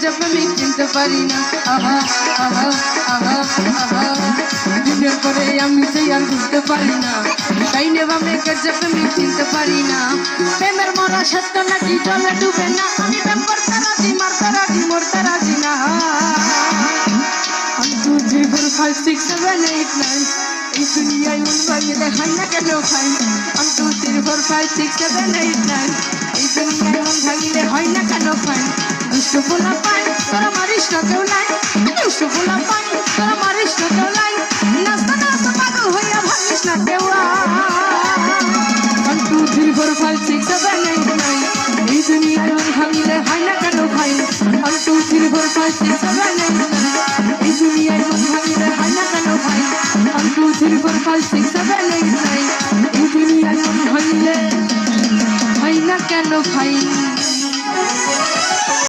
কাছে প্রেমিক চিনতে পারি না। আহা আহা আহা আহা দুনিয়ার পরে আমি সেই আর বুঝতে পারি না, ডাইনে বামে কাছে প্রেমিক চিনতে পারি না। প্রেমের মরা সত্য নাকি জলে ডুবে না, আমি প্রেম করতে রাজি মারতে রাজি মরতে রাজি না। 1 2 3 4 5 6 7 8 9 এই দুনিয়ায় মন ভাঙিলে হয় না কেন খাই। 1 2 3 4 5 6 7 8 9 এই দুনিয়ায় মন ভাঙিলে হয় না কেন খাই। দুষ্টু পোলা পাই তোরা মারিস না কেউ নাই, দুষ্টু পোলা পাই তোরা মারিস না কেউ নাই, নাস্তা নাস্তা পাগল হইয়া ভাঙিস না কেউ। 1 2 3 4 5 6 7 8 9 এই দুনিয়ায় মন ভাঙিলে হয় না কেন খাই। 1 2 3 4 5 6 7 8 9 এই দুনিয়ায় মন ভাঙিলে হয় না কেন ভাই। 1 2 3 4 5 6